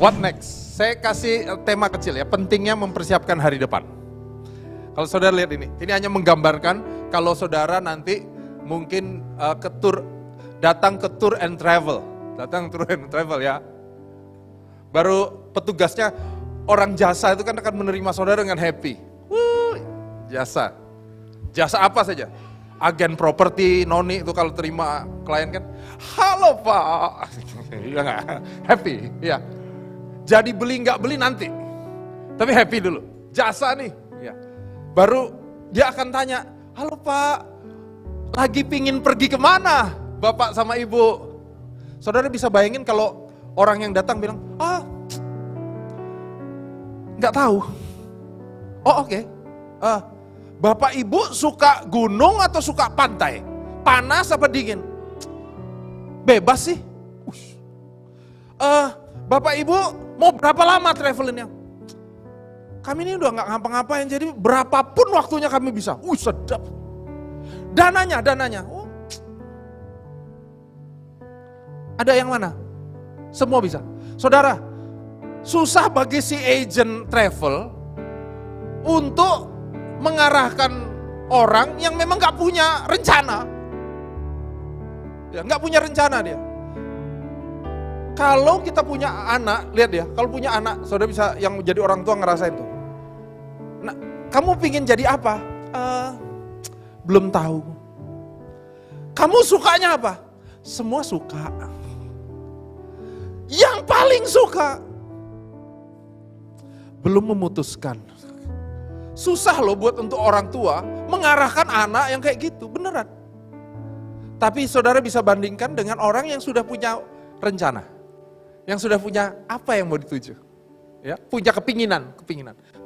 What next? Saya kasih tema kecil ya, pentingnya mempersiapkan hari depan. Kalau saudara lihat ini hanya menggambarkan kalau saudara nanti mungkin datang ke tour and travel ya. Baru petugasnya orang jasa itu kan akan menerima saudara dengan happy. Jasa apa saja? Agen properti, noni itu kalau terima klien kan, halo Pak, ya nggak? Happy, ya. Jadi beli nggak beli nanti, tapi happy dulu. Jasa nih, ya. Baru dia akan tanya, halo Pak, lagi pingin pergi kemana, Bapak sama Ibu? Saudara bisa bayangin kalau orang yang datang bilang, nggak tahu. Oh oke. Bapak Ibu suka gunung atau suka pantai? Panas apa dingin? Bebas sih. Bapak Ibu mau berapa lama travelingnya? Kami ini udah nggak ngapa-ngapain, jadi berapapun waktunya kami bisa. Sedap. Dananya. Ada yang mana? Semua bisa. Saudara, susah bagi si agent travel untuk mengarahkan orang yang memang nggak punya rencana. Ya, nggak punya rencana dia. Kalau kita punya anak, lihat ya, kalau punya anak, saudara bisa yang jadi orang tua ngerasain tuh. Nah, kamu pingin jadi apa? Belum tahu. Kamu sukanya apa? Semua suka. Yang paling suka belum memutuskan. Susah loh buat untuk orang tua mengarahkan anak yang kayak gitu, beneran. Tapi saudara bisa bandingkan dengan orang yang sudah punya rencana. Yang sudah punya apa yang mau dituju. Ya, punya kepinginan.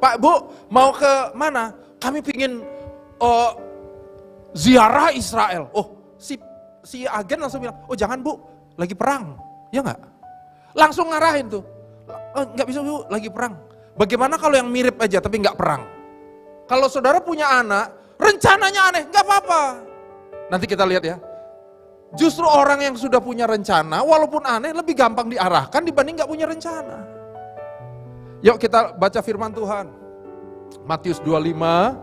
Pak, Bu, mau ke mana? Kami pingin ziarah Israel. Si agen langsung bilang, jangan Bu, lagi perang. Ya enggak? Langsung ngarahin tuh. Enggak bisa Bu, lagi perang. Bagaimana kalau yang mirip aja tapi enggak perang? Kalau saudara punya anak, rencananya aneh, nggak apa-apa. Nanti kita lihat ya. Justru orang yang sudah punya rencana, walaupun aneh, lebih gampang diarahkan dibanding nggak punya rencana. Yuk kita baca firman Tuhan. Matius 25,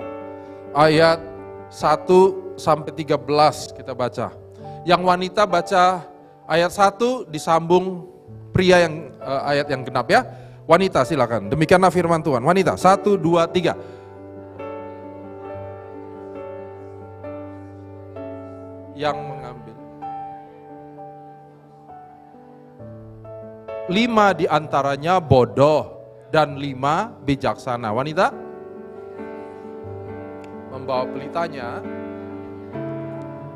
ayat 1-13 kita baca. Yang wanita baca ayat 1 disambung pria yang ayat yang genap ya. Wanita silakan, demikianlah firman Tuhan. Wanita, 1, 2, 3. Yang mengambil 5 diantaranya bodoh dan 5 bijaksana. Wanita membawa pelitanya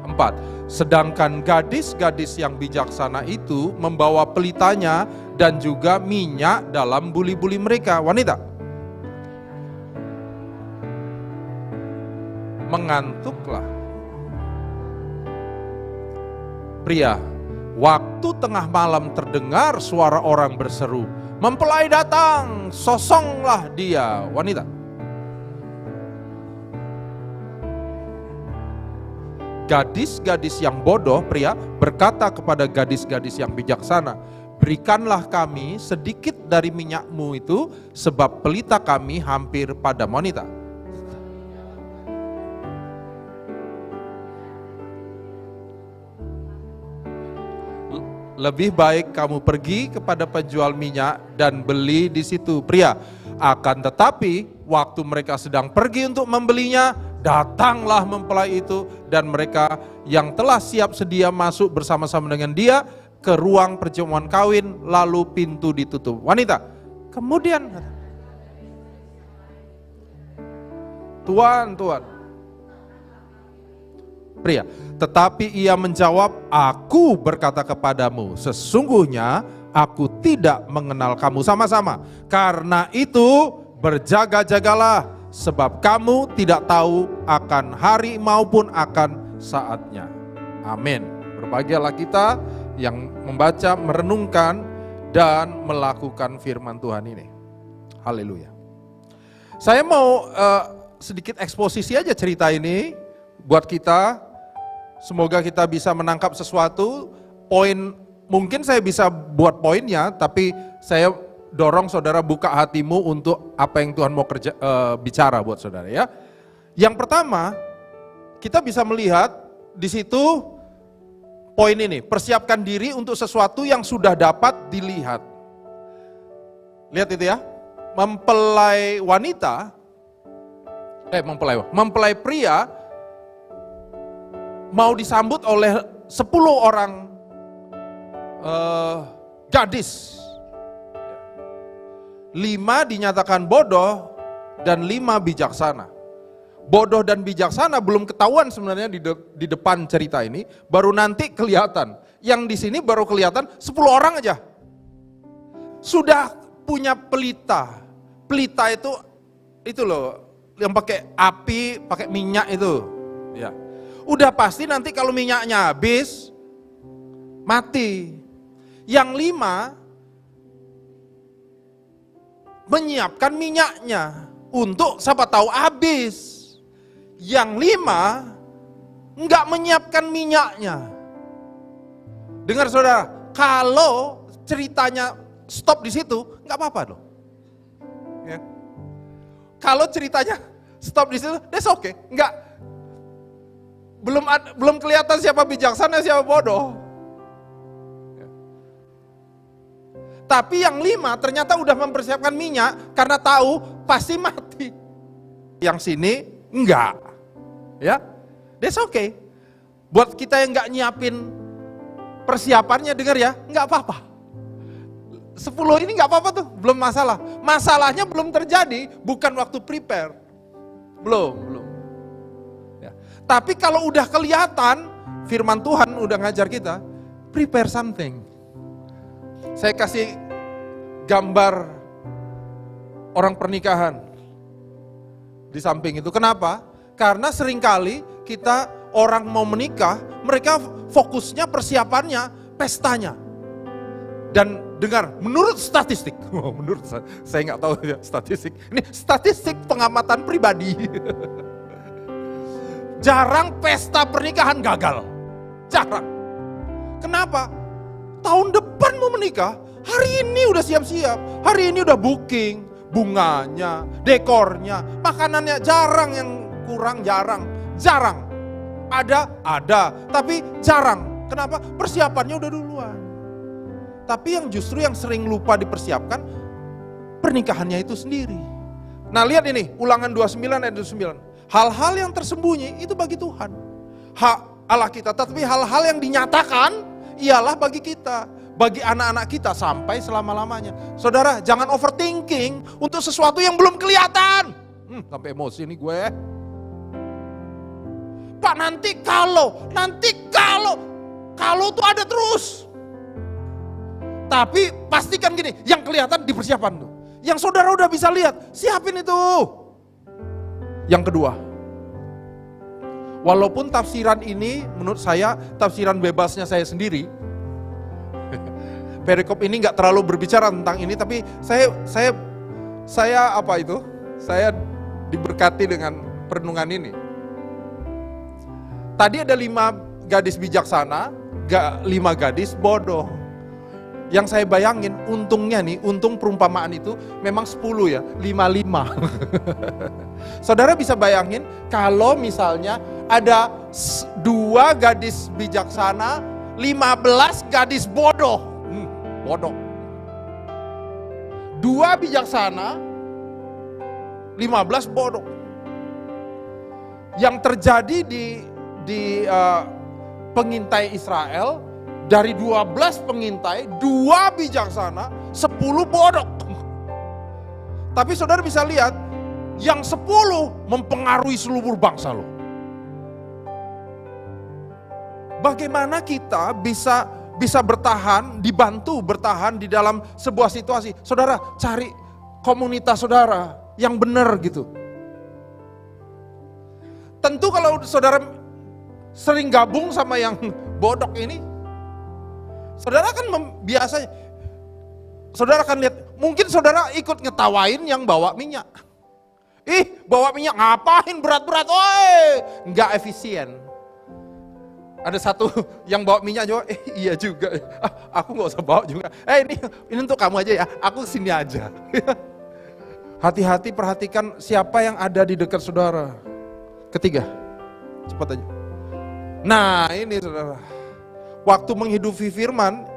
4. Sedangkan gadis-gadis yang bijaksana itu membawa pelitanya dan juga minyak dalam buli-buli mereka. Wanita mengantuklah. Pria, waktu tengah malam terdengar suara orang berseru, mempelai datang, sosonglah dia. Wanita, gadis-gadis yang bodoh, pria, berkata kepada gadis-gadis yang bijaksana, berikanlah kami sedikit dari minyakmu itu, sebab pelita kami hampir padam. Wanita, lebih baik kamu pergi kepada penjual minyak dan beli di situ. Pria, akan tetapi waktu mereka sedang pergi untuk membelinya, datanglah mempelai itu dan mereka yang telah siap sedia masuk bersama-sama dengan dia ke ruang perjamuan kawin, lalu pintu ditutup. Wanita, kemudian Tuan. Pria, tetapi ia menjawab, aku berkata kepadamu, sesungguhnya aku tidak mengenal kamu sama-sama. Karena itu berjaga-jagalah, sebab kamu tidak tahu akan hari maupun akan saatnya. Amin. Berbahagialah kita yang membaca, merenungkan, dan melakukan firman Tuhan ini. Haleluya. Saya mau sedikit eksposisi aja cerita ini buat kita. Semoga kita bisa menangkap sesuatu. Poin, mungkin saya bisa buat poinnya, tapi saya dorong saudara buka hatimu untuk apa yang Tuhan mau bicara buat saudara ya. Yang pertama, kita bisa melihat di situ poin ini, persiapkan diri untuk sesuatu yang sudah dapat dilihat. Lihat itu ya, mempelai pria mau disambut oleh 10 orang gadis. 5 dinyatakan bodoh dan 5 bijaksana. Bodoh dan bijaksana belum ketahuan sebenarnya di depan cerita ini, baru nanti kelihatan. Yang di sini baru kelihatan 10 orang aja. Sudah punya pelita. Pelita itu loh, yang pakai api, pakai minyak itu. Ya. Udah pasti nanti kalau minyaknya habis, mati. Yang 5 menyiapkan minyaknya untuk siapa tahu habis. Yang 5 enggak menyiapkan minyaknya. Dengar saudara, kalau ceritanya stop di situ, enggak apa-apa loh. Ya. Kalau ceritanya stop di situ, that's okay. Enggak, belum kelihatan siapa bijaksana, siapa bodoh. Ya. Tapi yang 5 ternyata udah mempersiapkan minyak karena tahu pasti mati. Yang sini enggak. Ya, that's okay. Buat kita yang enggak nyiapin persiapannya, dengar ya, enggak apa-apa. 10 ini enggak apa-apa tuh, belum masalah. Masalahnya belum terjadi, bukan waktu prepare. Belum. Ya. Tapi kalau udah kelihatan, firman Tuhan udah ngajar kita, prepare something. Saya kasih gambar orang pernikahan di samping itu. Kenapa? Karena seringkali kita orang mau menikah, mereka fokusnya persiapannya, pestanya. Dan dengar, menurut statistik, menurut saya nggak tahu ya statistik, ini statistik pengamatan pribadi. Jarang pesta pernikahan gagal, jarang. Kenapa? Tahun depan mau menikah, hari ini udah siap-siap, hari ini udah booking, bunganya, dekornya, makanannya, jarang yang kurang, jarang. Ada, tapi jarang. Kenapa? Persiapannya udah duluan. Tapi yang justru yang sering lupa dipersiapkan, pernikahannya itu sendiri. Nah lihat ini, Ulangan 29 ayat 29. Hal-hal yang tersembunyi itu bagi Tuhan. Hak Allah kita, tapi hal-hal yang dinyatakan ialah bagi kita. Bagi anak-anak kita sampai selama-lamanya. Saudara, jangan overthinking untuk sesuatu yang belum kelihatan. Sampai emosi nih gue. Pak, nanti kalau tuh ada terus. Tapi pastikan gini, yang kelihatan dipersiapkan tuh. Yang saudara udah bisa lihat, siapin itu. Yang kedua, walaupun tafsiran ini menurut saya tafsiran bebasnya saya sendiri. Perikop ini nggak terlalu berbicara tentang ini, tapi saya diberkati dengan perenungan ini. Tadi ada 5 gadis bijaksana, 5 gadis bodoh. Yang saya bayangin untungnya nih, untung perumpamaan itu memang 10 ya, 5. Saudara bisa bayangin kalau misalnya ada 2 gadis bijaksana, 15 gadis bodoh. Bodoh. 2 bijaksana, 15 bodoh. Yang terjadi di pengintai Israel, dari 12 pengintai, 2 bijaksana, 10 bodoh. Tapi saudara bisa lihat, yang 10 mempengaruhi seluruh bangsa loh. Bagaimana kita bisa bertahan, dibantu bertahan di dalam sebuah situasi. Saudara cari komunitas saudara yang benar gitu. Tentu kalau saudara sering gabung sama yang bodoh ini, saudara kan biasa, saudara kan lihat, mungkin saudara ikut ngetawain yang bawa minyak. Bawa minyak ngapain berat-berat, nggak efisien. Ada satu yang bawa minyak juga, iya juga, aku nggak usah bawa juga. Ini untuk kamu aja ya, aku sini aja. Hati-hati perhatikan siapa yang ada di dekat saudara. Ketiga, cepat aja. Nah ini saudara, waktu menghidupi firman,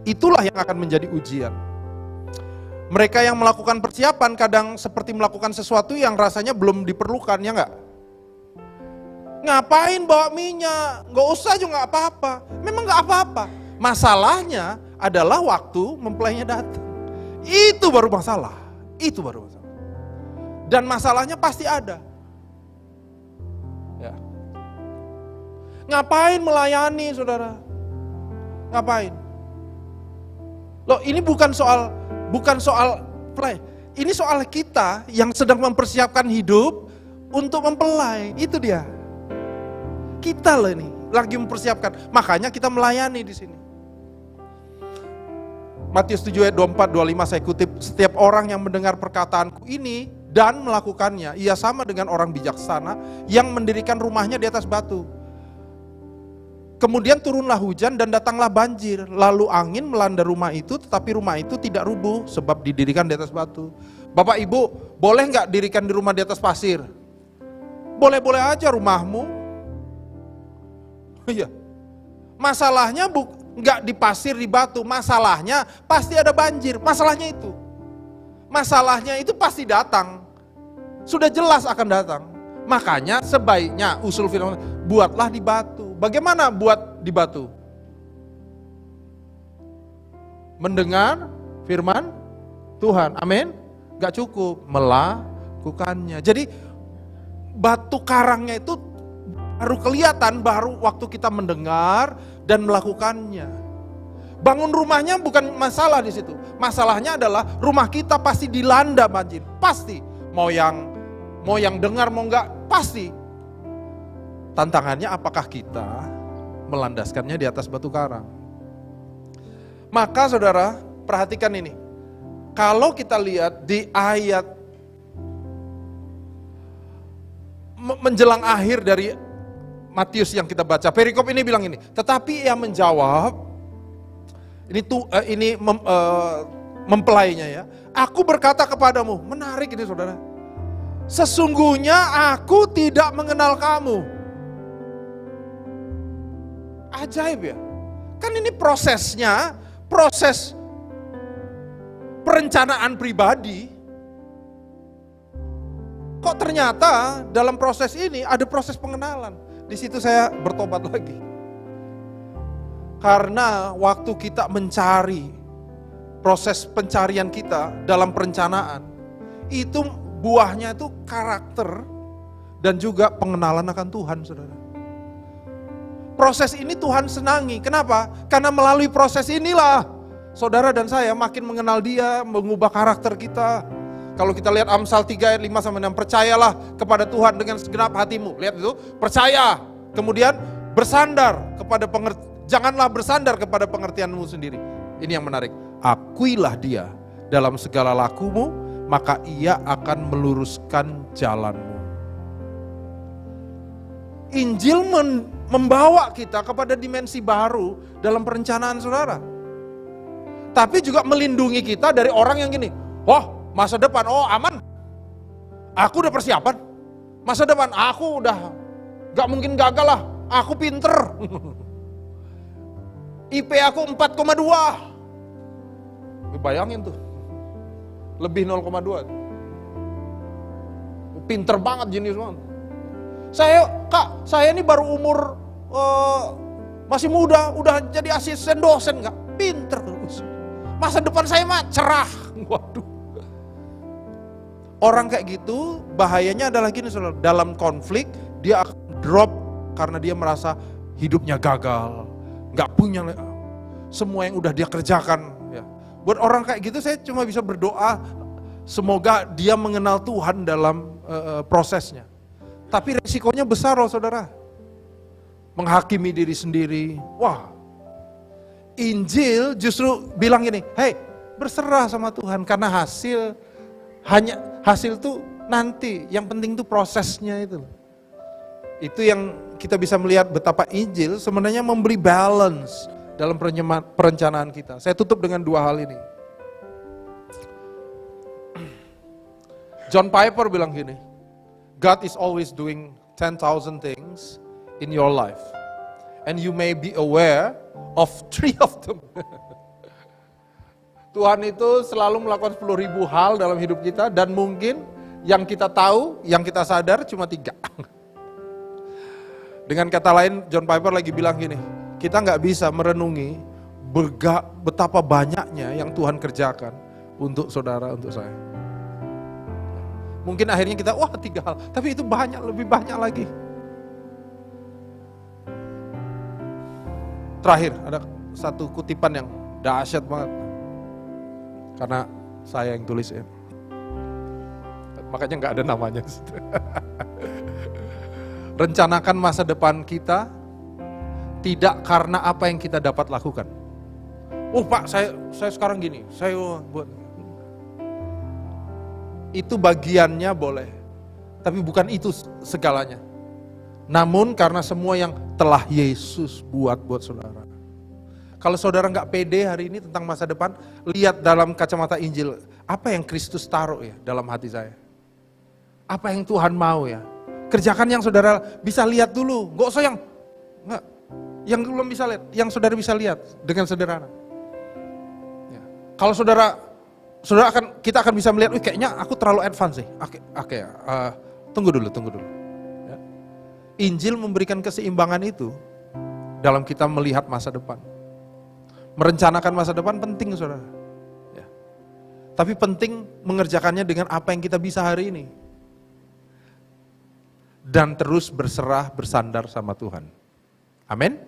itulah yang akan menjadi ujian. Mereka yang melakukan persiapan kadang seperti melakukan sesuatu yang rasanya belum diperlukan, ya enggak? Ngapain bawa minyak? Nggak usah juga nggak apa-apa. Memang nggak apa-apa. Masalahnya adalah waktu mempelainya datang. Itu baru masalah. Itu baru masalah. Dan masalahnya pasti ada. Ya. Ngapain melayani, saudara? Ngapain? Loh, ini bukan soal play. Ini soal kita yang sedang mempersiapkan hidup untuk mempelai. Itu dia. Kita loh ini lagi mempersiapkan, makanya kita melayani di sini. Matius 7 ayat 24, 25 saya kutip, setiap orang yang mendengar perkataanku ini dan melakukannya, ia sama dengan orang bijaksana yang mendirikan rumahnya di atas batu. Kemudian turunlah hujan dan datanglah banjir, lalu angin melanda rumah itu, tetapi rumah itu tidak rubuh sebab didirikan di atas batu. Bapak Ibu, boleh nggak dirikan di rumah di atas pasir? Boleh-boleh aja rumahmu. Iya. Masalahnya nggak di pasir, di batu. Masalahnya pasti ada banjir. Masalahnya itu. Masalahnya itu pasti datang. Sudah jelas akan datang. Makanya sebaiknya usul firman, buatlah di batu. Bagaimana buat di batu? Mendengar firman Tuhan. Amin. Gak cukup, melakukannya. Jadi batu karangnya itu baru kelihatan baru waktu kita mendengar dan melakukannya. Bangun rumahnya bukan masalah di situ. Masalahnya adalah rumah kita pasti dilanda banjir, pasti. Mau yang dengar mau enggak, pasti. Tantangannya apakah kita melandaskannya di atas batu karang? Maka saudara, perhatikan ini. Kalau kita lihat di ayat menjelang akhir dari Matius yang kita baca, perikop ini bilang ini, tetapi ia menjawab, mempelainya ya, aku berkata kepadamu, menarik ini saudara, sesungguhnya aku tidak mengenal kamu. Ajaib ya, kan ini prosesnya, proses perencanaan pribadi, kok ternyata dalam proses ini ada proses pengenalan. Di situ saya bertobat lagi. Karena waktu kita mencari, proses pencarian kita dalam perencanaan, itu buahnya itu karakter dan juga pengenalan akan Tuhan, saudara. Proses ini Tuhan senangi. Kenapa? Karena melalui proses inilah saudara dan saya makin mengenal Dia, mengubah karakter kita. Kalau kita lihat Amsal 3 ayat 5-6, percayalah kepada Tuhan dengan segenap hatimu. Lihat itu, percaya. Kemudian bersandar kepada janganlah bersandar kepada pengertianmu sendiri. Ini yang menarik. Akuilah Dia dalam segala lakumu, maka Ia akan meluruskan jalanmu. Injil membawa kita kepada dimensi baru dalam perencanaan saudara. Tapi juga melindungi kita dari orang yang gini, masa depan, aman. Aku udah persiapan. Masa depan, aku udah gak mungkin gagal lah. Aku pinter. IP aku 4,2. Bayangin tuh. Lebih 0,2. Pinter banget, jenius banget. Saya ini baru umur masih muda, udah jadi asisten dosen, gak pinter. Masa depan saya mah cerah. Waduh. Orang kayak gitu bahayanya adalah gini saudara, dalam konflik dia akan drop karena dia merasa hidupnya gagal, gak punya semua yang udah dia kerjakan. Ya. Buat orang kayak gitu saya cuma bisa berdoa semoga dia mengenal Tuhan dalam prosesnya. Tapi resikonya besar loh saudara, menghakimi diri sendiri. Wah, Injil justru bilang gini, hey berserah sama Tuhan karena hasil tuh nanti, yang penting tuh prosesnya itu. Itu yang kita bisa melihat betapa Injil sebenarnya memberi balance dalam perencanaan kita. Saya tutup dengan dua hal ini. John Piper bilang gini, God is always doing 10,000 things in your life. And you may be aware of 3 of them. Tuhan itu selalu melakukan 10.000 hal dalam hidup kita, dan mungkin yang kita tahu, yang kita sadar cuma 3. Dengan kata lain, John Piper lagi bilang gini, kita nggak bisa merenungi betapa banyaknya yang Tuhan kerjakan untuk saudara, untuk saya. Mungkin akhirnya kita, wah 3 hal, tapi itu banyak, lebih banyak lagi. Terakhir, ada satu kutipan yang dahsyat banget. Karena saya yang tulis ya. Makanya nggak ada namanya. Rencanakan masa depan kita tidak karena apa yang kita dapat lakukan. Oh Pak, saya sekarang gini, saya buat. Itu bagiannya boleh, tapi bukan itu segalanya. Namun karena semua yang telah Yesus buat saudara. Kalau saudara nggak pede hari ini tentang masa depan, lihat dalam kacamata Injil, apa yang Kristus taruh ya dalam hati saya. Apa yang Tuhan mau ya. Kerjakan yang saudara bisa lihat dulu, nggak usah yang belum bisa lihat, yang saudara bisa lihat dengan sederhana. Ya. Kalau kita akan bisa melihat, kayaknya aku terlalu advance sih. Oke, tunggu dulu. Ya. Injil memberikan keseimbangan itu dalam kita melihat masa depan. Merencanakan masa depan penting, saudara. Ya. Tapi penting mengerjakannya dengan apa yang kita bisa hari ini. Dan terus berserah, bersandar sama Tuhan. Amin.